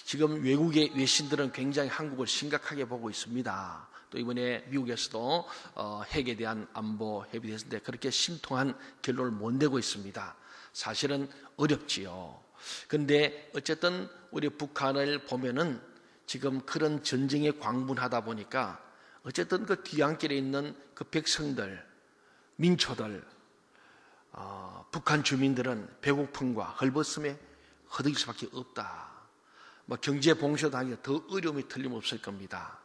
지금 외국의 외신들은 굉장히 한국을 심각하게 보고 있습니다. 또 이번에 미국에서도 핵에 대한 안보 협의에 대해서 그렇게 심통한 결론을 못 내고 있습니다. 사실은 어렵지요. 그런데 어쨌든 우리 북한을 보면은 지금 그런 전쟁에 광분하다 보니까 어쨌든 그 뒤안길에 있는 그 백성들, 민초들, 북한 주민들은 배고픔과 헐벗음에 허덕일 수밖에 없다. 경제 봉쇄당하기가 더 어려움이 틀림없을 겁니다.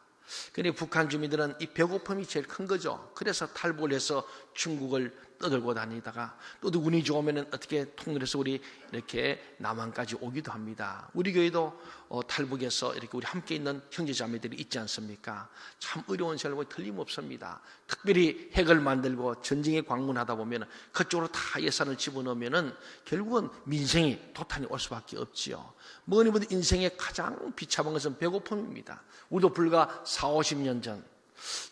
그런데 북한 주민들은 이 배고픔이 제일 큰 거죠. 그래서 탈북을 해서 중국을 떠들고 다니다가 또 운이 좋으면 어떻게 통일해서 우리 이렇게 남한까지 오기도 합니다. 우리 교회도 탈북해서 이렇게 우리 함께 있는 형제자매들이 있지 않습니까? 참 어려운 생활이 틀림없습니다. 특별히 핵을 만들고 전쟁에 광문하다 보면 그쪽으로 다 예산을 집어넣으면 결국은 민생이 도탄이 올 수밖에 없지요. 뭐니 뭐니 인생의 가장 비참한 것은 배고픔입니다. 우리도 불과 40-50년 전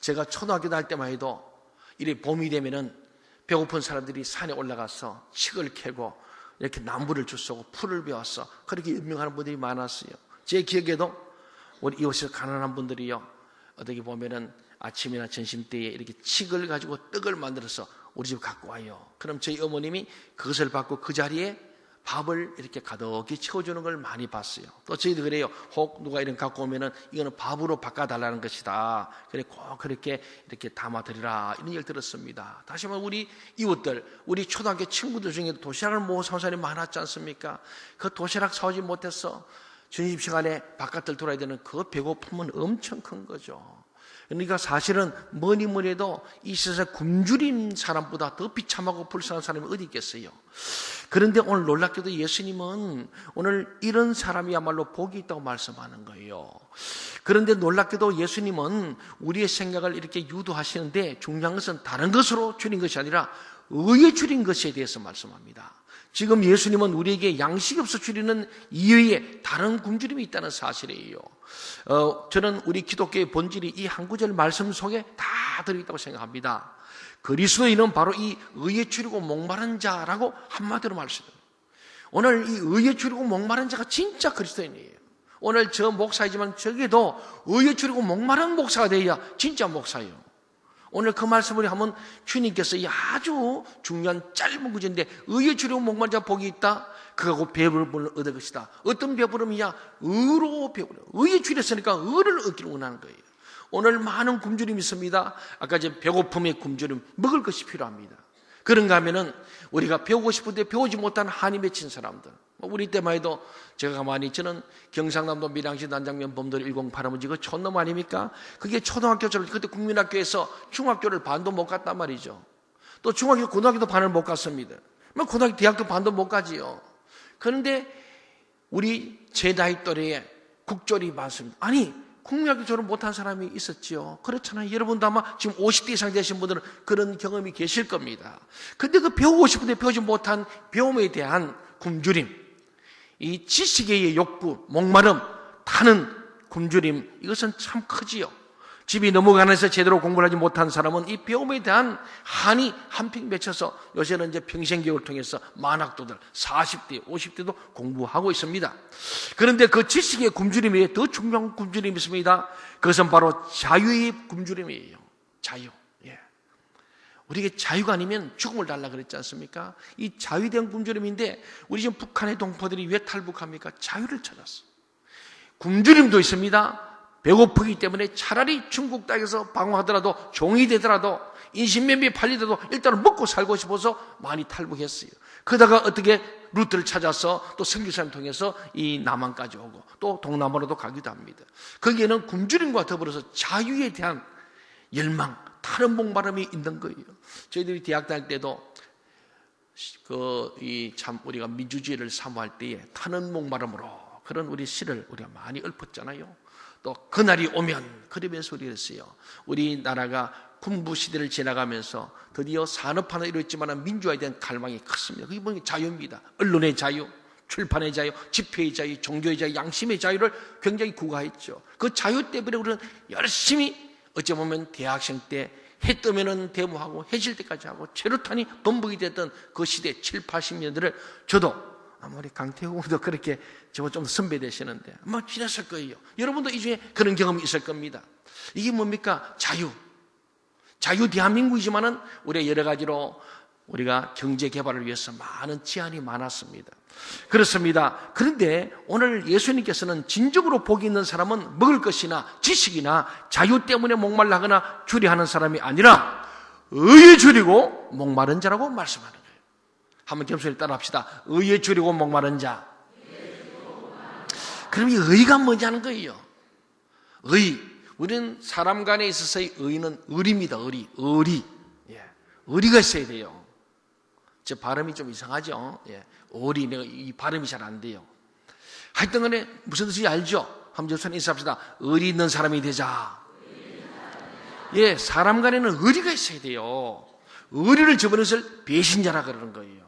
제가 초등학교 다닐 때만 해도 이래 봄이 되면은 배고픈 사람들이 산에 올라가서 칡을 캐고 이렇게 나무를 주워 풀을 베어서 그렇게 연명하는 분들이 많았어요. 제 기억에도 우리 이웃에서 가난한 분들이요, 어떻게 보면은 아침이나 점심때에 이렇게 칡을 가지고 떡을 만들어서 우리 집 갖고 와요. 그럼 저희 어머님이 그것을 받고 그 자리에 밥을 이렇게 가득히 채워주는 걸 많이 봤어요. 또 저희도 그래요. 혹 누가 이런 갖고 오면은 이거는 밥으로 바꿔달라는 것이다. 그래 꼭 그렇게 이렇게 담아드리라. 이런 얘기를 들었습니다. 다시 말해 우리 이웃들, 우리 초등학교 친구들 중에 도시락을 못 사온 사람이 많았지 않습니까? 그 도시락 사오지 못해서 점심시간에 바깥을 돌아야 되는 그 배고픔은 엄청 큰 거죠. 그러니까 사실은 뭐니 해도 이 세상에 굶주린 사람보다 더 비참하고 불쌍한 사람이 어디 있겠어요. 그런데 오늘 놀랍게도 예수님은 오늘 이런 사람이야말로 복이 있다고 말씀하는 거예요. 그런데 놀랍게도 예수님은 우리의 생각을 이렇게 유도하시는데 중요한 것은 다른 것으로 줄인 것이 아니라 의에 줄인 것에 대해서 말씀합니다. 지금 예수님은 우리에게 양식이 없어 줄이는 이외에 다른 굶주림이 있다는 사실이에요. 저는 우리 기독교의 본질이 이 한 구절 말씀 속에 다 들어있다고 생각합니다. 그리스도인은 바로 이 의에 줄이고 목마른 자라고 한마디로 말씀해요. 오늘 이 의에 줄이고 목마른 자가 진짜 그리스도인이에요. 오늘 저 목사이지만 저게도 의에 줄이고 목마른 목사가 되어야 진짜 목사예요. 오늘 그 말씀을 하면 주님께서 아주 중요한 짧은 구절인데 의에 줄이고 목마른 자가 복이 있다. 그하고 배부름을 얻을 것이다. 어떤 배부름이냐? 의로 배부름. 의에 줄였으니까 의를 얻기를 원하는 거예요. 오늘 많은 굶주림이 있습니다. 아까 전 배고픔의 굶주림, 먹을 것이 필요합니다. 그런가 하면은 우리가 배우고 싶은데 배우지 못한 한이 맺힌 사람들. 우리 때만 해도 제가 가만히 저는 경상남도 밀양시 난장면 범도리 108호문지 그 촌놈 아닙니까? 그게 초등학교처럼 그때 국민학교에서 중학교를 반도 못 갔단 말이죠. 또 중학교, 고등학교도 반을 못 갔습니다. 고등학교, 대학도 반도 못 가지요. 그런데 우리 제 나이 또래에 국졸이 많습니다. 아니, 국민학교 졸업 못한 사람이 있었지요. 그렇잖아요. 여러분도 아마 지금 50대 이상 되신 분들은 그런 경험이 계실 겁니다. 근데 그 배우고 싶은데 배우지 못한 배움에 대한 굶주림, 이 지식의 욕구, 목마름, 타는 굶주림, 이것은 참 크지요. 집이 너무 가난해서 제대로 공부를 하지 못한 사람은 이 배움에 대한 한이 한평 맺혀서 요새는 이제 평생교육을 통해서 만학도들 40대, 50대도 공부하고 있습니다. 그런데 그 지식의 굶주림에 더 중요한 굶주림이 있습니다. 그것은 바로 자유의 굶주림이에요. 자유. 예. 우리에게 자유가 아니면 죽음을 달라 그랬지 않습니까? 이 자유에 대한 굶주림인데 우리 지금 북한의 동포들이 왜 탈북합니까? 자유를 찾았어. 굶주림도 있습니다. 배고프기 때문에 차라리 중국 땅에서 방황하더라도 종이 되더라도 인신매매 팔리더라도 일단은 먹고 살고 싶어서 많이 탈북했어요. 그러다가 어떻게 루트를 찾아서 또 선교사를 통해서 이 남한까지 오고 또 동남아로도 가기도 합니다. 거기에는 굶주림과 더불어서 자유에 대한 열망, 타는 목마름이 있는 거예요. 저희들이 대학 다닐 때도 참 우리가 민주주의를 사모할 때에 타는 목마름으로 그런 우리 시를 우리가 많이 읊었잖아요. 또 그날이 오면 그러면서 우리가 했어요. 우리나라가 군부 시대를 지나가면서 드디어 산업화는 이루어졌지만 민주화에 대한 갈망이 컸습니다. 그게 뭐냐? 자유입니다. 언론의 자유, 출판의 자유, 집회의 자유, 종교의 자유, 양심의 자유를 굉장히 구가했죠. 그 자유 때문에 우리는 열심히 어찌 보면 대학생 때 해 뜨면은 데모하고 해질 때까지 하고 최루탄이 범벅이 됐던 그 시대 7, 80년대를 저도 아마 우리 강태국도 그렇게 저거 좀 선배 되시는데 아마 지났을 거예요. 여러분도 이 중에 그런 경험이 있을 겁니다. 이게 뭡니까? 자유 대한민국이지만은 우리 여러 가지로 우리가 경제 개발을 위해서 많은 제한이 많았습니다. 그렇습니다. 그런데 오늘 예수님께서는 진정으로 복이 있는 사람은 먹을 것이나 지식이나 자유 때문에 목말라 하거나 주리하는 사람이 아니라 의에 줄이고 목마른 자라고 말씀하는 거예요. 한번 겸손히 따라 합시다. 의에 줄이고 목마른 자. 그럼 이 의가 뭐냐는 거예요. 우리는 사람 간에 있어서의 의는 의리입니다. 의리. 의리가 있어야 돼요. 제 발음이 좀 이상하죠? 의리, 내가 이 발음이 잘 안 돼요. 하여튼 간에 무슨 뜻인지 알죠? 한번 손 인사합시다. 의리 있는 사람이 되자. 사람 간에는 의리가 있어야 돼요. 의리를 저버리는 것을 배신자라 그러는 거예요.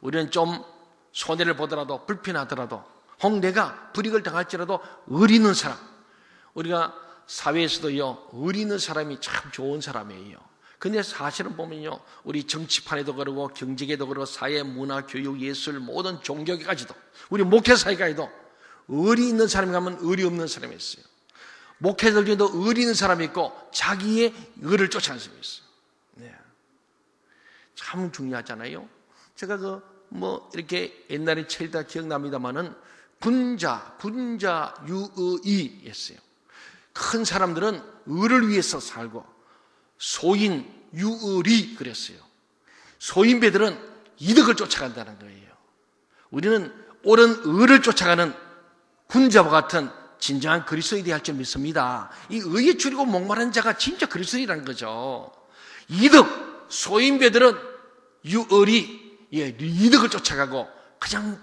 우리는 좀 손해를 보더라도 불편하더라도 혹 내가 불이익을 당할지라도 의리 있는 사람, 우리가 사회에서도요 의리 있는 사람이 참 좋은 사람이에요. 근데 사실은 보면요 우리 정치판에도 그러고 경제계도 그러고 사회, 문화, 교육, 예술 모든 종교계까지도 우리 목회사회까지도 의리 있는 사람이 가면 의리 없는 사람이 있어요. 목회자들 중에도 의리 있는 사람이 있고 자기의 의를 쫓아가는 사람이 있어요. 참 중요하잖아요. 제가 이렇게 옛날에 책 읽다 기억납니다만은 군자, 유의였어요. 큰 사람들은 의를 위해서 살고 소인, 유의리 그랬어요. 소인배들은 이득을 쫓아간다는 거예요. 우리는 옳은 의를 쫓아가는 군자와 같은 진정한 그리스도인이 될 줄 믿습니다. 이 의에 줄이고 목마른 자가 진짜 그리스도인이라는 거죠. 이득, 소인배들은 유의리, 이득을 쫓아가고 그냥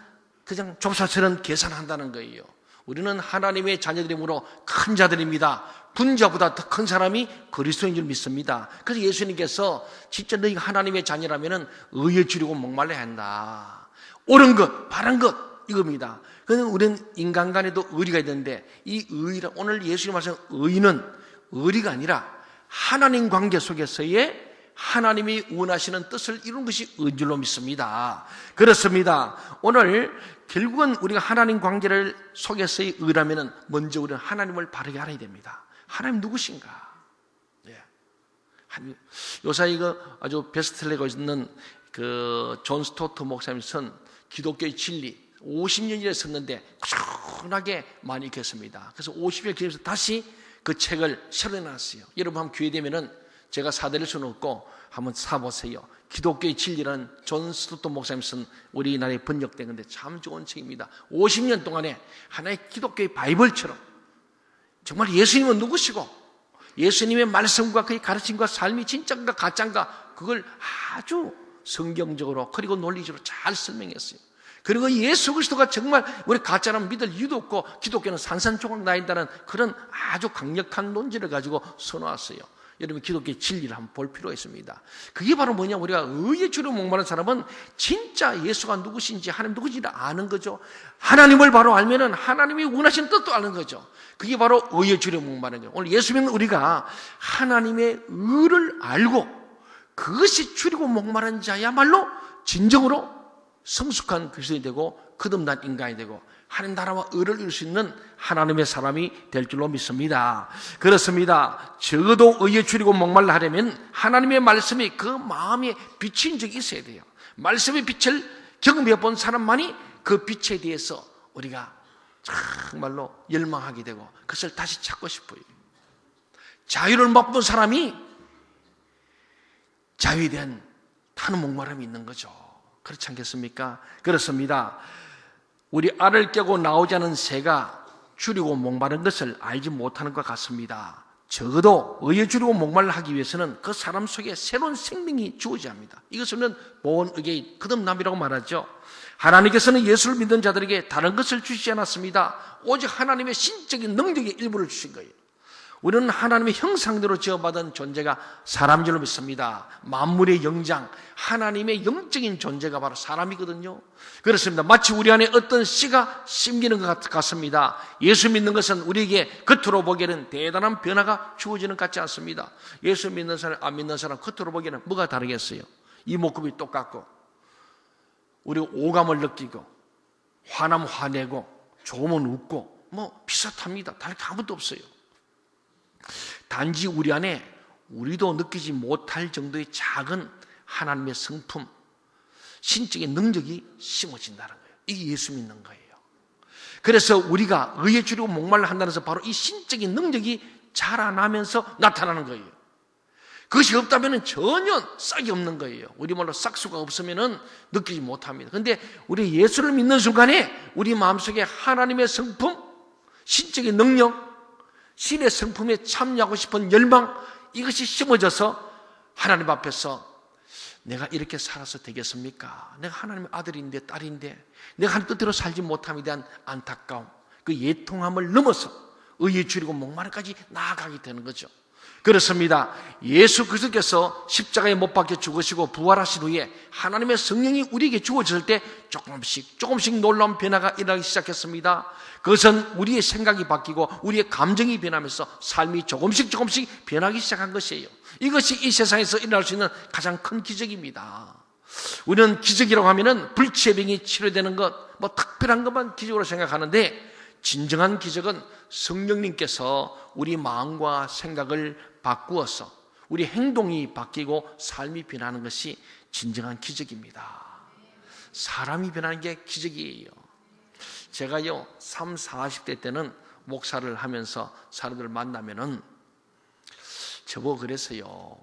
좁쌀스런 계산한다는 거예요. 우리는 하나님의 자녀들이므로 큰 자들입니다. 군자보다 더 큰 사람이 그리스도인 줄 믿습니다. 그래서 예수님께서 진짜 너희가 하나님의 자녀라면 의에 줄이고 목말라야 한다. 옳은 것, 바른 것 이겁니다. 그래서 우리는 인간간에도 의리가 있는데 이 의라 오늘 예수님 말씀 의는 의리가 아니라 하나님 관계 속에서의 하나님이 원하시는 뜻을 이루는 것이 의인 줄로 믿습니다. 그렇습니다. 오늘 결국은 우리가 하나님 관계를 속에서의 의라면 먼저 우리는 하나님을 바르게 알아야 됩니다. 하나님 누구신가? 요새 이거 아주 베스트셀러가 있는 존 스토트 목사님 쓴 기독교의 진리 50년이나 썼는데 꾸준하게 많이 읽혔습니다. 그래서 50년 기념해서 다시 그 책을 새로 내놨어요. 여러분 한번 기회 되면은 제가 사드릴 수는 없고 한번 사보세요. 기독교의 진리라는 존 스토트 목사님 쓴 우리나라에 번역된 건데 참 좋은 책입니다. 50년 동안에 하나의 기독교의 바이블처럼 정말 예수님은 누구시고 예수님의 말씀과 그의 가르침과 삶이 진짜인가 가짜인가 그걸 아주 성경적으로 그리고 논리적으로 잘 설명했어요. 그리고 예수 그리스도가 정말 우리 가짜라면 믿을 이유도 없고 기독교는 산산조각 나인다는 그런 아주 강력한 논지를 가지고 써놓았어요. 여러분 기독교의 진리를 한번 볼 필요가 있습니다. 그게 바로 뭐냐, 우리가 의에 줄여 목마른 사람은 진짜 예수가 누구신지 하나님 누구신지를 아는 거죠. 하나님을 바로 알면은 하나님이 원하시는 뜻도 아는 거죠. 그게 바로 의에 줄여 목마른 거예요. 오늘 예수 믿는 우리가 하나님의 의를 알고 그것이 줄이고 목마른 자야말로 진정으로 성숙한 그리스도인이 되고 거듭난 인간이 되고 하나님 나라와 의를 이룰 수 있는 하나님의 사람이 될 줄로 믿습니다. 그렇습니다. 적어도 의에 줄이고 목말라 하려면 하나님의 말씀이 그 마음에 비친 적이 있어야 돼요. 말씀의 빛을 경험해 본 사람만이 그 빛에 대해서 우리가 정말로 열망하게 되고 그것을 다시 찾고 싶어요. 자유를 맛본 사람이 자유에 대한 타는 목마름이 있는 거죠. 그렇지 않겠습니까? 그렇습니다. 우리 알을 깨고 나오지 않은 새가 줄이고 목마른 것을 알지 못하는 것 같습니다. 적어도 의에 줄이고 목말라 하기 위해서는 그 사람 속에 새로운 생명이 주어져야 합니다. 이것은 보온의의 거듭남이라고 말하죠. 하나님께서는 예수를 믿는 자들에게 다른 것을 주시지 않았습니다. 오직 하나님의 신적인 능력의 일부를 주신 거예요. 우리는 하나님의 형상대로 지어받은 존재가 사람인 줄로 믿습니다. 만물의 영장, 하나님의 영적인 존재가 바로 사람이거든요. 그렇습니다. 마치 우리 안에 어떤 씨가 심기는 것 같습니다. 예수 믿는 것은 우리에게 겉으로 보기에는 대단한 변화가 주어지는 것 같지 않습니다. 예수 믿는 사람, 안 믿는 사람 겉으로 보기에는 뭐가 다르겠어요? 이목구비 똑같고 우리 오감을 느끼고 화나면 화내고 좋으면 웃고 뭐 비슷합니다. 다를 게 아무것도 없어요. 단지 우리 안에 우리도 느끼지 못할 정도의 작은 하나님의 성품, 신적인 능력이 심어진다는 거예요. 이게 예수 믿는 거예요. 그래서 우리가 의에 주려고 목말라 한다는 것은 바로 이 신적인 능력이 자라나면서 나타나는 거예요. 그것이 없다면 전혀 싹이 없는 거예요. 우리말로 싹수가 없으면 느끼지 못합니다. 그런데 우리 예수를 믿는 순간에 우리 마음속에 하나님의 성품, 신적인 능력, 신의 성품에 참여하고 싶은 열망, 이것이 심어져서 하나님 앞에서 내가 이렇게 살아서 되겠습니까? 내가 하나님의 아들인데 딸인데 내가 하나님 뜻대로 살지 못함에 대한 안타까움, 그 예통함을 넘어서 의에 주리고 목마름까지 나아가게 되는 거죠. 그렇습니다. 예수 그리스도께서 십자가에 못 박혀 죽으시고 부활하신 후에 하나님의 성령이 우리에게 주어졌을 때 조금씩 놀라운 변화가 일어나기 시작했습니다. 그것은 우리의 생각이 바뀌고 우리의 감정이 변하면서 삶이 조금씩 변하기 시작한 것이에요. 이것이 이 세상에서 일어날 수 있는 가장 큰 기적입니다. 우리는 기적이라고 하면은 불치의 병이 치료되는 것, 뭐 특별한 것만 기적으로 생각하는데 진정한 기적은 성령님께서 우리 마음과 생각을 바꾸어서 우리 행동이 바뀌고 삶이 변하는 것이 진정한 기적입니다. 사람이 변하는 게 기적이에요. 제가요 30, 40대 때는 목사를 하면서 사람들을 만나면은 저보고 그랬어요.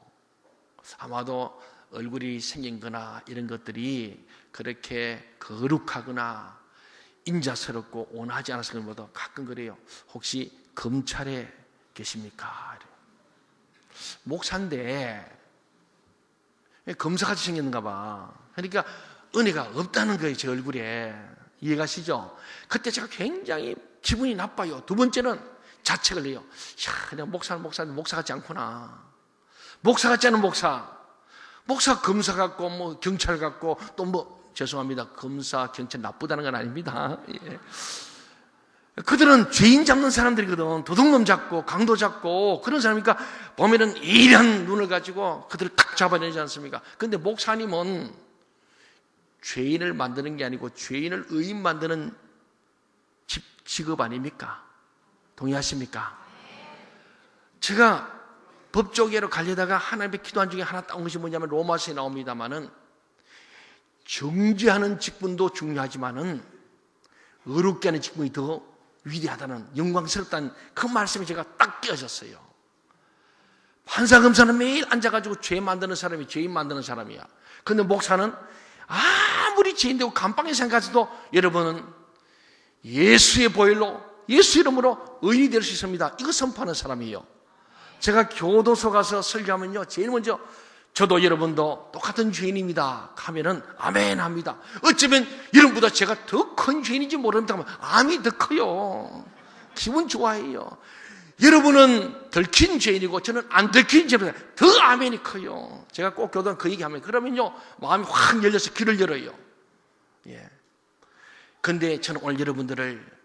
아마도 얼굴이 생긴 거나 이런 것들이 그렇게 거룩하거나 인자스럽고 온화하지 않아서 그런 것보다 가끔 그래요. 혹시 검찰에 계십니까? 목사인데 검사같이 생겼는가 봐. 그러니까 은혜가 없다는 거예요, 제 얼굴에. 이해가시죠? 그때 제가 굉장히 기분이 나빠요. 두 번째는 자책을 해요. 야, 내가 목사 같지 않구나. 목사 같지 않은 목사 검사 같고 뭐 경찰 같고 또 뭐 죄송합니다. 검사, 경찰 나쁘다는 건 아닙니다. 예. 그들은 죄인 잡는 사람들이거든. 도둑놈 잡고 강도 잡고 그런 사람이니까 보면은 이런 눈을 가지고 그들을 탁 잡아내지 않습니까? 그런데 목사님은 죄인을 만드는 게 아니고 죄인을 의인 만드는 직업 아닙니까? 동의하십니까? 제가 법조계로 가려다가 하나님의 기도한 중에 하나 따온 것이 뭐냐면 로마서에 나옵니다마는 정죄하는 직분도 중요하지만은 의롭게 하는 직분이 더 위대하다는, 영광스럽다는 그 말씀이 제가 딱 깨어졌어요. 판사 검사는 매일 앉아가지고 죄 만드는 사람이 죄인 만드는 사람이야. 그런데 목사는 아무리 죄인 되고 감방에 생각해서도 여러분은 예수의 보혈로 예수 이름으로 의인이 될 수 있습니다. 이거 선포하는 사람이에요. 제가 교도소 가서 설교하면요 제일 먼저 저도 여러분도 똑같은 죄인입니다 하면은 아멘 합니다. 어쩌면 여러분보다 제가 더 큰 죄인인지 모릅니다 하면 암이 더 커요. 기분 좋아해요. 여러분은 들킨 죄인이고 저는 안 들킨 죄인이라 더 아멘이 커요. 제가 꼭 교도관 그 얘기하면 그러면요 마음이 확 열려서 귀를 열어요. 예. 근데 저는 오늘 여러분들을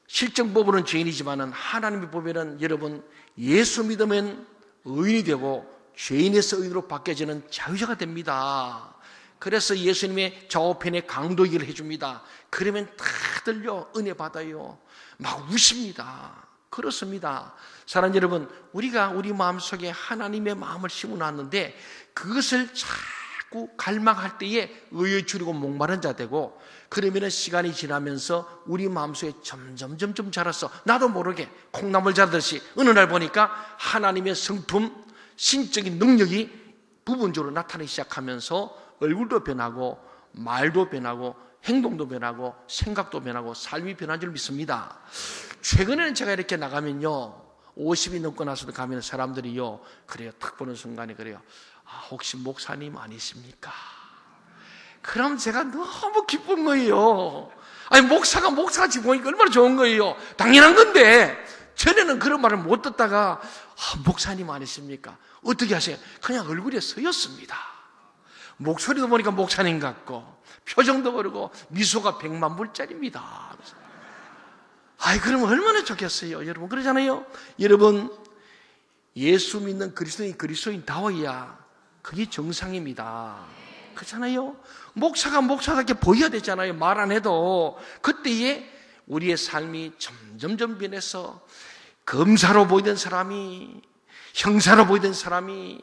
실정법으로는 죄인이지만은 하나님의 법에는 여러분 예수 믿으면 의인이 되고 죄인에서 의인으로 바뀌어지는 자유자가 됩니다. 그래서 예수님의 좌우편에 강도기를 해줍니다. 그러면 다들요 은혜 받아요. 막 우십니다. 그렇습니다. 사랑하는 여러분, 우리가 우리 마음속에 하나님의 마음을 심어놨는데 그것을 자꾸 갈망할 때에 의에 주리고 목마른 자 되고, 그러면 시간이 지나면서 우리 마음속에 점점 자라서 나도 모르게 콩나물 자라듯이 어느 날 보니까 하나님의 성품, 신적인 능력이 부분적으로 나타나기 시작하면서 얼굴도 변하고 말도 변하고 행동도 변하고 생각도 변하고 삶이 변한 줄 믿습니다. 최근에는 제가 이렇게 나가면요 50이 넘고 나서도 가면 사람들이요 그래요 탁 보는 순간에 그래요 혹시 목사님 아니십니까? 그럼 제가 너무 기쁜 거예요. 아니 목사가 목사같이 보니까 얼마나 좋은 거예요. 당연한 건데 전에는 그런 말을 못 듣다가 목사님 아니십니까? 어떻게 하세요? 그냥 얼굴에 서였습니다. 목소리도 보니까 목사님 같고 표정도 그러고 미소가 100만 불짜리입니다. 아이 그러면 얼마나 좋겠어요. 여러분 그러잖아요. 여러분 예수 믿는 그리스도인다워야 그게 정상입니다. 그렇잖아요. 목사가 목사답게 보여야 되잖아요. 말 안 해도. 그때에 우리의 삶이 점점 변해서 검사로 보이던 사람이, 형사로 보이던 사람이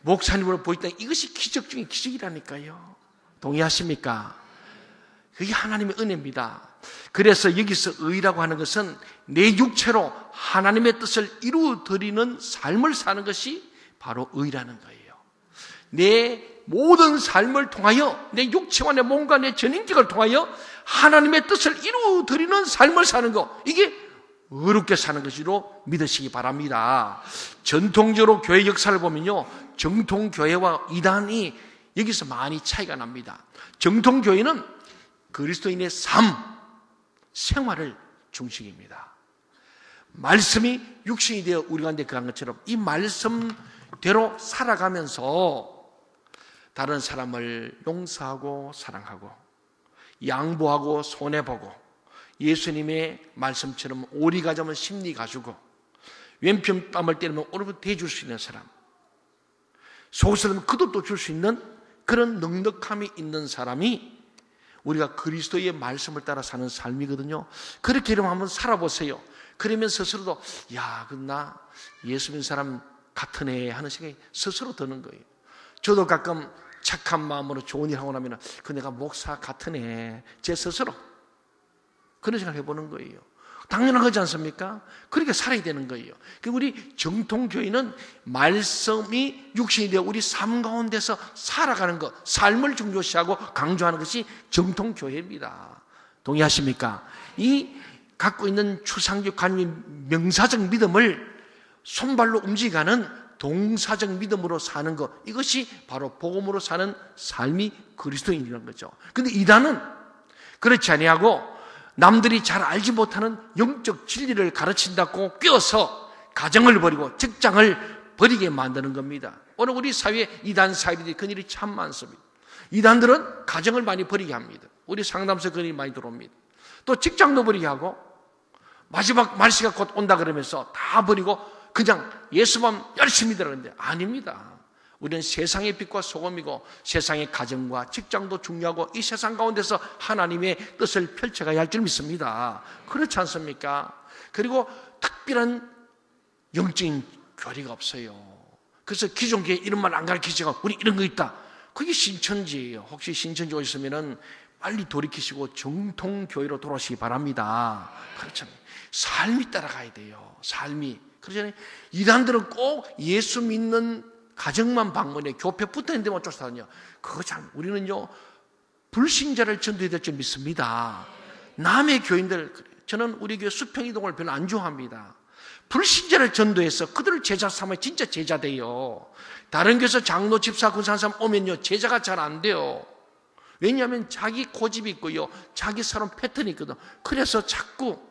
목사님으로 보이던, 이것이 기적 중에 기적이라니까요. 동의하십니까? 그게 하나님의 은혜입니다. 그래서 여기서 의라고 하는 것은 내 육체로 하나님의 뜻을 이루어드리는 삶을 사는 것이 바로 의라는 거예요. 내 모든 삶을 통하여, 내 육체와 내 몸과 내 전인격을 통하여 하나님의 뜻을 이루어드리는 삶을 사는 것, 이게 의롭게 사는 것으로 믿으시기 바랍니다. 전통적으로 교회 역사를 보면요, 정통교회와 이단이 여기서 많이 차이가 납니다. 정통교회는 그리스도인의 삶, 생활을 중심입니다. 말씀이 육신이 되어 우리 가운데 거한 것처럼 이 말씀대로 살아가면서 다른 사람을 용서하고 사랑하고 양보하고 손해보고 예수님의 말씀처럼 오리 가자면 심리 가지고 왼편 뺨을 때리면 오른편 대줄 수 있는 사람, 속으로는 그것도 줄 수 있는 그런 넉넉함이 있는 사람이 우리가 그리스도의 말씀을 따라 사는 삶이거든요. 그렇게 한번 살아보세요. 그러면 스스로도 야, 나 예수 믿는 사람 같은 애 하는 생각이 스스로 드는 거예요. 저도 가끔 착한 마음으로 좋은 일 하고 나면 내가 목사 같은 애, 제 스스로 그런 생각을 해보는 거예요. 당연한 거지 않습니까? 그렇게 살아야 되는 거예요. 우리 정통교회는 말씀이 육신이 되어 우리 삶 가운데서 살아가는 것, 삶을 중요시하고 강조하는 것이 정통교회입니다. 동의하십니까? 이 갖고 있는 추상적 관념의 명사적 믿음을 손발로 움직이는 동사적 믿음으로 사는 것, 이것이 바로 복음으로 사는 삶이 그리스도인이라는 거죠. 그런데 이단은 그렇지 아니하고 남들이 잘 알지 못하는 영적 진리를 가르친다고 껴서 가정을 버리고 직장을 버리게 만드는 겁니다. 오늘 우리 사회에 이단 사회들이 그 일이 참 많습니다. 이단들은 가정을 많이 버리게 합니다. 우리 상담소에 그 일이 많이 들어옵니다. 또 직장도 버리게 하고 마지막 말씨가 곧 온다 그러면서 다 버리고 그냥 예수만 열심히 들었는데 아닙니다. 우리는 세상의 빛과 소금이고 세상의 가정과 직장도 중요하고 이 세상 가운데서 하나님의 뜻을 펼쳐가야 할 줄 믿습니다. 그렇지 않습니까? 그리고 특별한 영적인 교리가 없어요. 그래서 기존 교회 이런 말 안 가르치시고 우리 이런 거 있다. 그게 신천지예요. 혹시 신천지 오셨으면 빨리 돌이키시고 정통교회로 돌아오시기 바랍니다. 그렇잖아요. 삶이 따라가야 돼요. 삶이. 그러잖아요. 이단들은 꼭 예수 믿는 가정만 방문해 교회 붙어 있는 데만 쫓아다녀. 그거 참 우리는요 불신자를 전도해야 될 줄 믿습니다. 남의 교인들, 저는 우리 교회 수평이동을 별로 안 좋아합니다. 불신자를 전도해서 그들을 제자 삼아 진짜 제자 돼요. 다른 교회에서 장로, 집사, 군사한 사람 오면요 제자가 잘 안 돼요. 왜냐하면 자기 고집이 있고요 자기 사람 패턴이 있거든. 그래서 자꾸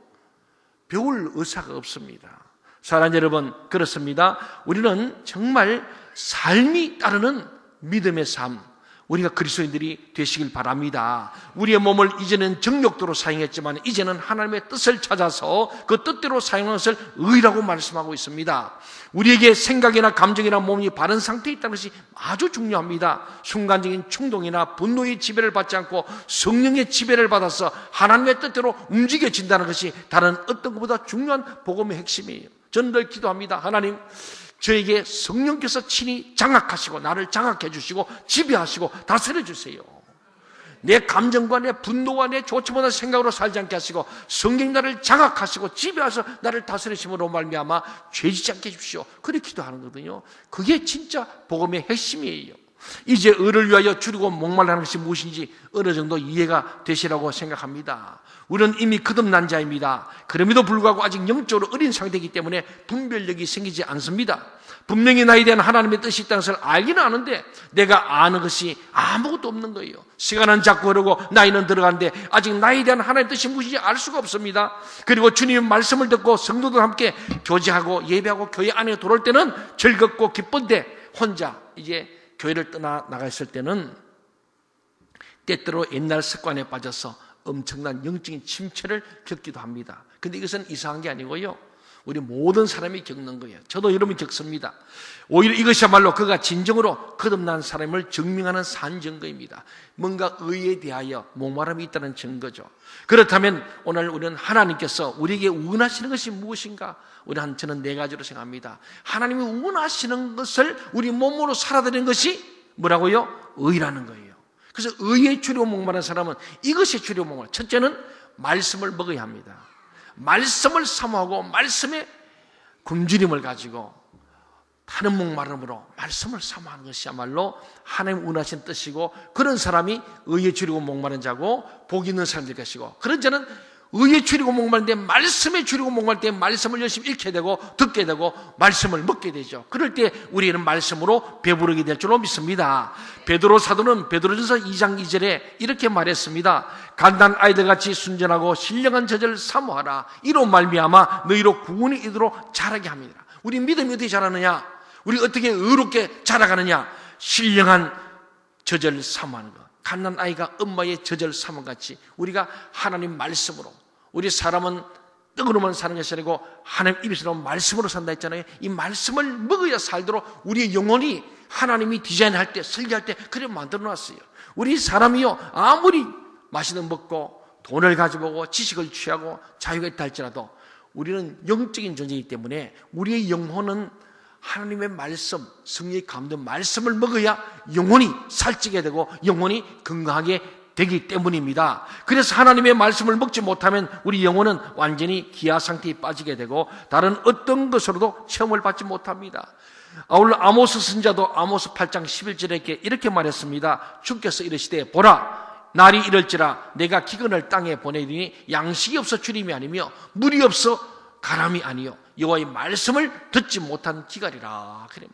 배울 의사가 없습니다. 사랑하는 여러분, 그렇습니다. 우리는 정말 삶이 따르는 믿음의 삶, 우리가 그리스도인들이 되시길 바랍니다. 우리의 몸을 이제는 정욕도로 사용했지만 이제는 하나님의 뜻을 찾아서 그 뜻대로 사용하는 것을 의라고 말씀하고 있습니다. 우리에게 생각이나 감정이나 몸이 바른 상태에 있다는 것이 아주 중요합니다. 순간적인 충동이나 분노의 지배를 받지 않고 성령의 지배를 받아서 하나님의 뜻대로 움직여진다는 것이 다른 어떤 것보다 중요한 복음의 핵심이에요. 저는 늘 기도합니다. 하나님, 저에게 성령께서 친히 장악하시고 나를 장악해 주시고 지배하시고 다스려 주세요. 내 감정과 내 분노와 내 좋지 못한 생각으로 살지 않게 하시고 성령 나를 장악하시고 지배하셔서 나를 다스리심으로 말미암아 죄짓지 않게 해주십시오. 그렇게 기도하는 거거든요. 그게 진짜 복음의 핵심이에요. 이제 의를 위하여 줄이고 목말라는 것이 무엇인지 어느 정도 이해가 되시라고 생각합니다. 우리는 이미 거듭난 자입니다. 그럼에도 불구하고 아직 영적으로 어린 상태이기 때문에 분별력이 생기지 않습니다. 분명히 나에 대한 하나님의 뜻이 있다는 것을 알기는 아는데 내가 아는 것이 아무것도 없는 거예요. 시간은 자꾸 흐르고 나이는 들어가는데 아직 나에 대한 하나님의 뜻이 무엇인지 알 수가 없습니다. 그리고 주님의 말씀을 듣고 성도들 함께 교제하고 예배하고 교회 안에 들어올 때는 즐겁고 기쁜데 혼자 이제 교회를 떠나 나가 있을 때는 때때로 옛날 습관에 빠져서 엄청난 영적인 침체를 겪기도 합니다. 근데 이것은 이상한 게 아니고요. 우리 모든 사람이 겪는 거예요. 저도 여러분이 겪습니다. 오히려 이것이야말로 그가 진정으로 거듭난 사람을 증명하는 산증거입니다. 뭔가 의에 대하여 목마름이 있다는 증거죠. 그렇다면 오늘 우리는 하나님께서 우리에게 원하시는 것이 무엇인가? 저는 네 가지로 생각합니다. 하나님이 원하시는 것을 우리 몸으로 살아드리는 것이 뭐라고요? 의라는 거예요. 그래서 의에 주려고 목마른 사람은 이것에 주려고 목마른, 첫째는 말씀을 먹어야 합니다. 말씀을 사모하고 말씀의 굶주림을 가지고 타는 목마름으로 말씀을 사모하는 것이야말로 하나님 원하신 뜻이고, 그런 사람이 의에 주려고 목마른 자고 복이 있는 사람들 것이고, 그런 자는 의에 주려고 목마른데 말씀에 주려고 목마를 때 말씀을 열심히 읽게 되고 듣게 되고 말씀을 먹게 되죠. 그럴 때 우리는 말씀으로 배부르게 될 줄로 믿습니다. 베드로 사도는 베드로전서 2장 2절에 이렇게 말했습니다. 간단한 아이들같이 순전하고 신령한 저절 사모하라. 이로 말미암아 너희로 구원이 이르도록 자라게 합니다. 우리 믿음이 어떻게 자라느냐? 우리 어떻게 의롭게 자라가느냐? 신령한 저절 사모하는 것. 갓난 아이가 엄마의 저절 사모같이 우리가 하나님 말씀으로, 우리 사람은 떡으로만 사는 것이 아니고 하나님 입에서 말씀으로 산다 했잖아요. 이 말씀을 먹어야 살도록 우리의 영혼이 하나님이 디자인할 때, 설계할 때 그래 만들어 놨어요. 우리 사람이요, 아무리 맛있는 먹고 돈을 가지고 지식을 취하고 자유가 있다 할지라도 우리는 영적인 존재이기 때문에 우리의 영혼은 하나님의 말씀, 성령의 감동 말씀을 먹어야 영혼이 살찌게 되고 영혼이 건강하게 되기 때문입니다. 그래서 하나님의 말씀을 먹지 못하면 우리 영혼은 완전히 기아 상태에 빠지게 되고 다른 어떤 것으로도 체험을 받지 못합니다. 아울러 아모스 선지자도 아모스 8장 11절에 이렇게 말했습니다. 주께서 이르시되 보라, 날이 이럴지라 내가 기근을 땅에 보내리니 양식이 없어 주림이 아니며 물이 없어 가람이 아니요 여호와의 말씀을 듣지 못한 기갈이라. 그래.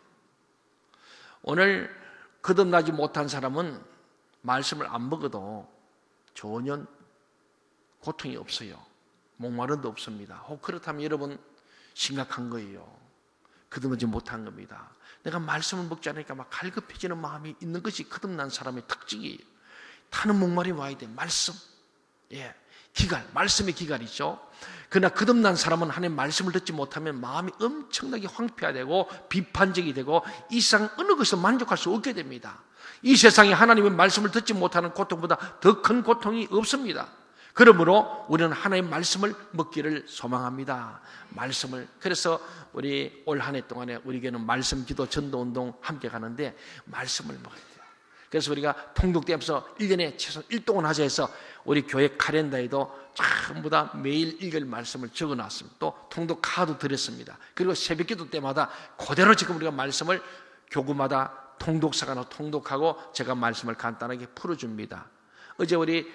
오늘 거듭나지 못한 사람은 말씀을 안 먹어도 전혀 고통이 없어요. 목마름도 없습니다. 혹 그렇다면 여러분 심각한 거예요. 거듭나지 못한 겁니다. 내가 말씀을 먹지 않으니까 막 갈급해지는 마음이 있는 것이 거듭난 사람의 특징이에요. 타는 목마름이 와야 돼. 말씀. 예. 기갈, 말씀의 기갈이죠. 그러나 거듭난 사람은 하나님의 말씀을 듣지 못하면 마음이 엄청나게 황폐화되고 비판적이 되고 이상 어느 것을 만족할 수 없게 됩니다. 이 세상에 하나님의 말씀을 듣지 못하는 고통보다 더 큰 고통이 없습니다. 그러므로 우리는 하나님의 말씀을 먹기를 소망합니다. 말씀을. 그래서 우리 올 한 해 동안에 우리에게는 말씀 기도 전도 운동 함께 가는데 말씀을 먹어야 돼요. 그래서 우리가 통독대하면서 1년에 최소 1동은 하자 해서 우리 교회 카렌다에도 전부 다 매일 읽을 말씀을 적어놨습니다. 또 통독 카드 드렸습니다. 그리고 새벽기도 때마다 그대로 지금 우리가 말씀을 교구마다 통독사가 통독하고 제가 말씀을 간단하게 풀어줍니다. 어제 우리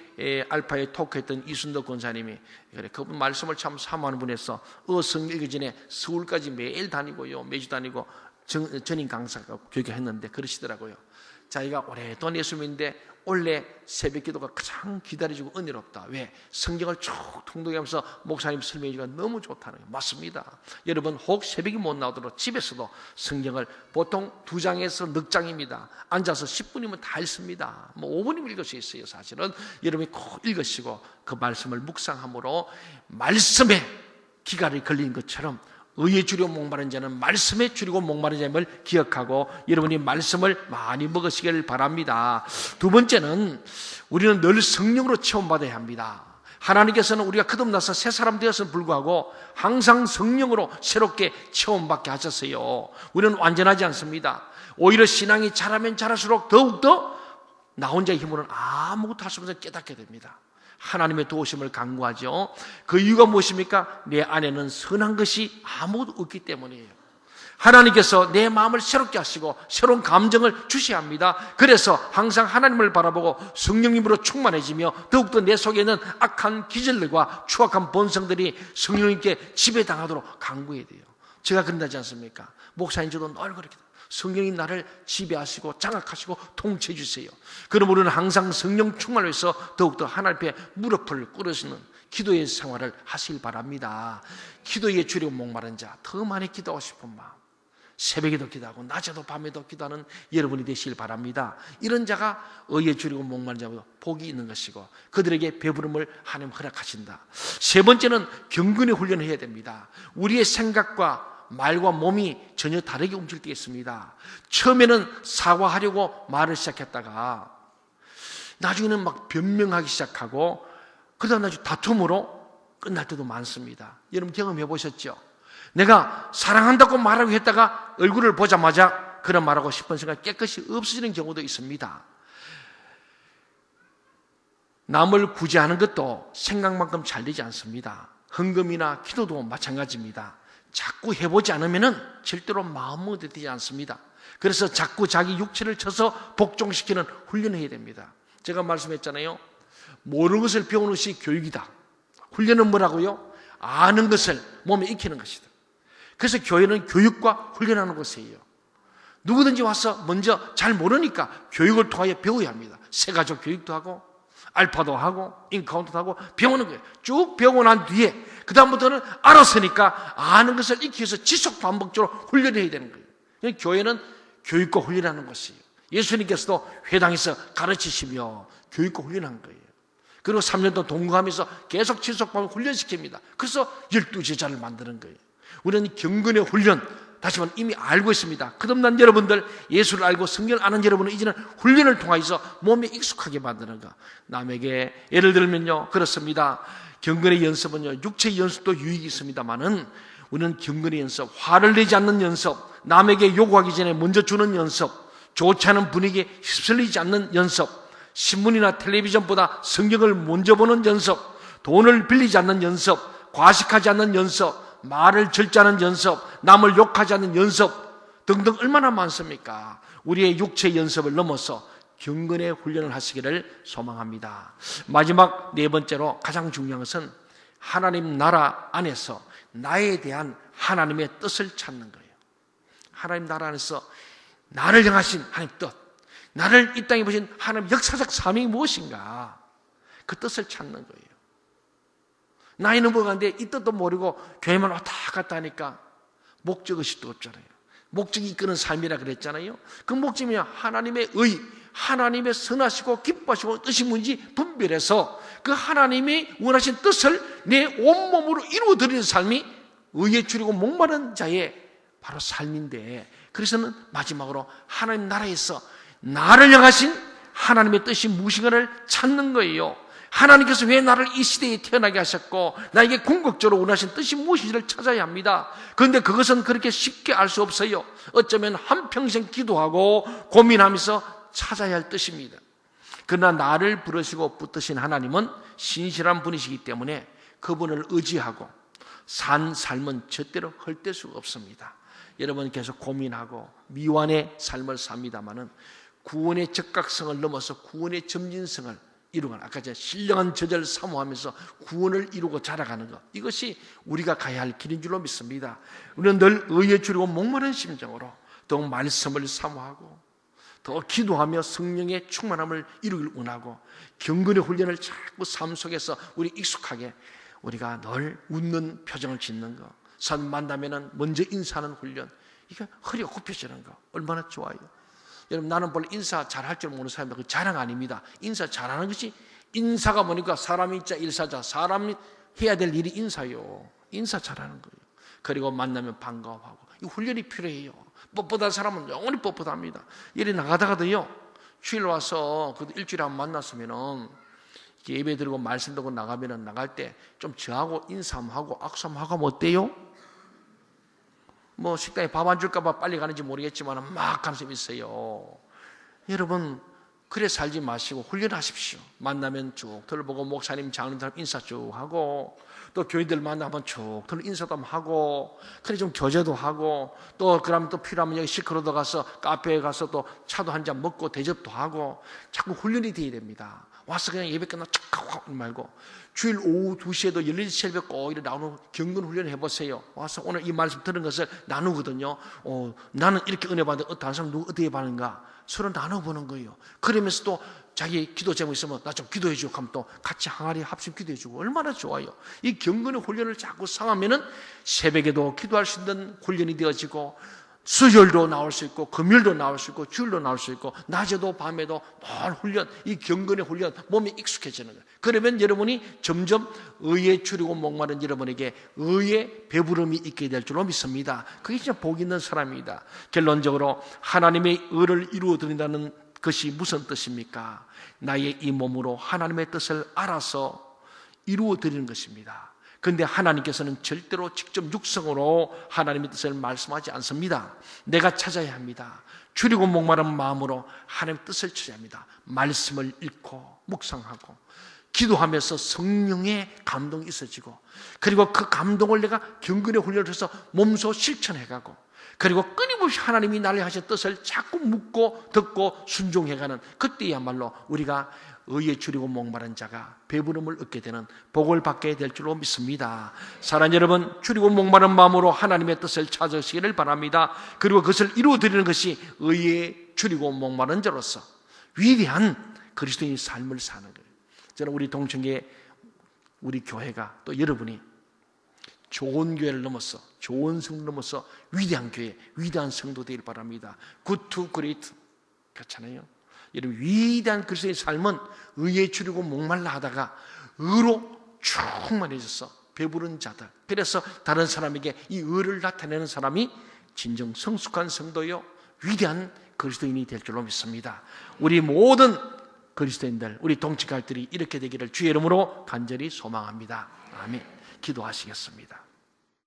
알파에 토크했던 이순덕 권사님이 그래, 그분 말씀을 참 사모하는 분에서 성경 읽기 전에 서울까지 매일 다니고요, 매주 다니고 전임 강사가 교육했는데 그러시더라고요. 자기가 오랫동안 예수님인데 원래 새벽 기도가 가장 기다려지고 은혜롭다. 왜? 성경을 쭉 통독하면서 목사님 설명해주기가 너무 좋다는 거예요. 맞습니다. 여러분 혹 새벽이 못 나오도록 집에서도 성경을 보통 2장에서 넉 장입니다. 앉아서 10분이면 다 읽습니다. 뭐 5분이면 읽을 수 있어요. 사실은 여러분이 꼭 읽으시고 그 말씀을 묵상함으로 말씀에 기갈이 걸린 것처럼 의에 주려 목마른 자는 말씀에 주려고 목마른 자임을 기억하고 여러분이 말씀을 많이 먹으시길 바랍니다. 두 번째는 우리는 늘 성령으로 체험받아야 합니다. 하나님께서는 우리가 거듭나서 새 사람 되었음에 불구하고 항상 성령으로 새롭게 체험받게 하셨어요. 우리는 완전하지 않습니다. 오히려 신앙이 자라면 자랄수록 더욱더 나 혼자의 힘으로는 아무것도 할 수 없어서 깨닫게 됩니다. 하나님의 도우심을 간구하죠. 그 이유가 무엇입니까? 내 안에는 선한 것이 아무것도 없기 때문이에요. 하나님께서 내 마음을 새롭게 하시고 새로운 감정을 주셔야 합니다. 그래서 항상 하나님을 바라보고 성령님으로 충만해지며 더욱더 내 속에 있는 악한 기질들과 추악한 본성들이 성령님께 지배당하도록 간구해야 돼요. 제가 그런다지 않습니까? 목사인 저도 늘 그렇게 성령이 나를 지배하시고 장악하시고 통치해 주세요. 그럼 우리는 항상 성령 충만을 위해서 더욱더 하나님 앞에 무릎을 꿇으시는 기도의 생활을 하시길 바랍니다. 기도에 주려고 목마른 자, 더 많이 기도하고 싶은 마음, 새벽에도 기도하고 낮에도 밤에도 기도하는 여러분이 되시길 바랍니다. 이런 자가 의에 줄이고 목마른 자보다 복이 있는 것이고 그들에게 배부름을 하나님 허락하신다. 세 번째는 경건의 훈련을 해야 됩니다. 우리의 생각과 말과 몸이 전혀 다르게 움직일 때 있습니다. 처음에는 사과하려고 말을 시작했다가 나중에는 막 변명하기 시작하고 그러다 나중에 다툼으로 끝날 때도 많습니다. 여러분 경험해 보셨죠? 내가 사랑한다고 말하고 했다가 얼굴을 보자마자 그런 말하고 싶은 생각이 깨끗이 없어지는 경우도 있습니다. 남을 구제하는 것도 생각만큼 잘 되지 않습니다. 헌금이나 기도도 마찬가지입니다. 자꾸 해보지 않으면 절대로 마음먹게 되지 않습니다. 그래서 자꾸 자기 육체를 쳐서 복종시키는 훈련을 해야 됩니다. 제가 말씀했잖아요. 모르는 것을 배우는 것이 교육이다. 훈련은 뭐라고요? 아는 것을 몸에 익히는 것이다. 그래서 교회는 교육과 훈련하는 곳이에요. 누구든지 와서 먼저 잘 모르니까 교육을 통하여 배워야 합니다. 세가족 교육도 하고 알파도 하고 인카운트도 하고 배우는 거예요. 쭉 배우고 난 뒤에 그 다음부터는 알았으니까 아는 것을 익히기 위해서 지속 반복적으로 훈련해야 되는 거예요. 교회는 교육과 훈련하는 것이에요. 예수님께서도 회당에서 가르치시며 교육과 훈련한 거예요. 그리고 3년 동안 동거하면서 계속 지속 반복 훈련시킵니다. 그래서 12제자를 만드는 거예요. 우리는 경건의 훈련, 다시 말해 이미 알고 있습니다. 거듭난 여러분들, 예수를 알고 성경을 아는 여러분은 이제는 훈련을 통해서 몸에 익숙하게 만드는 것. 남에게 예를 들면요, 그렇습니다. 경건의 연습은요, 육체의 연습도 유익이 있습니다만은 우리는 경건의 연습, 화를 내지 않는 연습, 남에게 요구하기 전에 먼저 주는 연습, 좋지 않은 분위기에 휩쓸리지 않는 연습, 신문이나 텔레비전보다 성경을 먼저 보는 연습, 돈을 빌리지 않는 연습, 과식하지 않는 연습, 말을 절제하는 연습, 남을 욕하지 않는 연습 등등 얼마나 많습니까? 우리의 육체의 연습을 넘어서 경건의 훈련을 하시기를 소망합니다. 마지막 네 번째로 가장 중요한 것은 하나님 나라 안에서 나에 대한 하나님의 뜻을 찾는 거예요. 하나님 나라 안에서 나를 향하신 하나님 뜻, 나를 이 땅에 보신 하나님 역사적 사명이 무엇인가? 그 뜻을 찾는 거예요. 나이는 먹었는데 이 뜻도 모르고 교회만 왔다 갔다 하니까 목적의식도 없잖아요. 목적이 이끄는 삶이라 그랬잖아요. 그 목적이 하나님의 의, 하나님의 선하시고 기뻐하시고 뜻이 뭔지 분별해서 그 하나님이 원하신 뜻을 내 온몸으로 이루어드리는 삶이 의에 줄이고 목마른 자의 바로 삶인데, 그래서는 마지막으로 하나님 나라에서 나를 향하신 하나님의 뜻이 무엇인가를 찾는 거예요. 하나님께서 왜 나를 이 시대에 태어나게 하셨고 나에게 궁극적으로 원하신 뜻이 무엇인지를 찾아야 합니다. 그런데 그것은 그렇게 쉽게 알 수 없어요. 어쩌면 한평생 기도하고 고민하면서 찾아야 할 뜻입니다. 그러나 나를 부르시고 붙드신 하나님은 신실한 분이시기 때문에 그분을 의지하고 산 삶은 절대로 헛될 수가 없습니다. 여러분 계속 고민하고 미완의 삶을 삽니다마는 구원의 적각성을 넘어서 구원의 점진성을 이루어가는, 아까 제가 신령한 저절을 사모하면서 구원을 이루고 자라가는 것, 이것이 우리가 가야 할 길인 줄로 믿습니다. 우리는 늘 의에 줄이고 목마른 심정으로 더욱 말씀을 사모하고 더 기도하며 성령의 충만함을 이루길 원하고 경건의 훈련을 자꾸 삶 속에서 우리 익숙하게 우리가 늘 웃는 표정을 짓는 것, 사람 만나면 먼저 인사하는 훈련, 이게 허리가 굽혀지는 거 얼마나 좋아요. 여러분, 나는 원래 인사 잘할 줄 모르는 사람인데 그 자랑 아닙니다. 인사 잘하는 것이, 인사가 뭐니까 사람이 있자 일사자, 사람이 해야 될 일이 인사요. 인사 잘하는 거예요. 그리고 만나면 반가워하고, 이 훈련이 필요해요. 뻣뻣한 사람은 영원히 뻣뻣합니다. 이리 나가다가도요, 주일 와서 그 일주일에 한 번 만났으면은 예배 드리고 말씀 듣고 나가면은 나갈 때 좀 저하고 인사 한번 하고 악수 한번 하고 하면 어때요? 뭐 식당에 밥 안 줄까봐 빨리 가는지 모르겠지만 막 하면서 있어요. 여러분, 그래 살지 마시고 훈련하십시오. 만나면 쭉 들어보고 목사님, 장로님 인사 쭉 하고, 또 교인들 만나면 쭉 들어 인사도 하고, 그래 좀 교제도 하고, 또 그러면 또 필요하면 여기 시크로도 가서 카페에 가서 또 차도 한 잔 먹고 대접도 하고, 자꾸 훈련이 돼야 됩니다. 와서 그냥 예배 끝나 쫙 하고 말고, 주일 오후 2시에도 열린 새벽 꼭 이렇게 나오는 경건 훈련 해보세요. 와서 오늘 이 말씀 들은 것을 나누거든요. 나는 이렇게 은혜 받는데 다른 사람 누구 어떻게 받는가 서로 나눠보는 거예요. 그러면서 또 자기 기도 제목 있으면 나 좀 기도해 주고 하면 또 같이 항아리 합심 기도해 주고 얼마나 좋아요. 이 경건의 훈련을 자꾸 상하면은 새벽에도 기도할 수 있는 훈련이 되어지고, 수요일도 나올 수 있고 금요일도 나올 수 있고 주일도 나올 수 있고 낮에도 밤에도 늘 훈련, 이 경건의 훈련, 몸에 익숙해지는 거예요. 그러면 여러분이 점점 의에 추리고 목마른 여러분에게 의의 배부름이 있게 될 줄로 믿습니다. 그게 진짜 복 있는 사람입니다. 결론적으로 하나님의 의를 이루어 드린다는 것이 무슨 뜻입니까? 나의 이 몸으로 하나님의 뜻을 알아서 이루어 드리는 것입니다. 그런데 하나님께서는 절대로 직접 육성으로 하나님의 뜻을 말씀하지 않습니다. 내가 찾아야 합니다. 줄이고 목마른 마음으로 하나님의 뜻을 찾아야 합니다. 말씀을 읽고 묵상하고 기도하면서 성령의 감동이 있어지고, 그리고 그 감동을 내가 경건의 훈련을 해서 몸소 실천해가고, 그리고 끊임없이 하나님이 나를 하신 뜻을 자꾸 묻고 듣고 순종해가는, 그때야말로 우리가 의에 줄이고 목마른 자가 배부름을 얻게 되는 복을 받게 될 줄로 믿습니다. 사랑하는 여러분, 줄이고 목마른 마음으로 하나님의 뜻을 찾으시기를 바랍니다. 그리고 그것을 이루어드리는 것이 의에 줄이고 목마른 자로서 위대한 그리스도인의 삶을 사는 거예요. 저는 우리 동청계, 우리 교회가, 또 여러분이 좋은 교회를 넘어서, 좋은 성도 넘어서 위대한 교회, 위대한 성도 되길 바랍니다. Good to great, 그렇잖아요. 여러분, 위대한 그리스도의 삶은 의에 줄이고 목말라 하다가 의로 충만해져서 배부른 자들, 그래서 다른 사람에게 이 의를 나타내는 사람이 진정 성숙한 성도요 위대한 그리스도인이 될 줄로 믿습니다. 우리 모든 그리스도인들, 우리 동치갈들이 이렇게 되기를 주의 이름으로 간절히 소망합니다. 아멘. 기도하시겠습니다.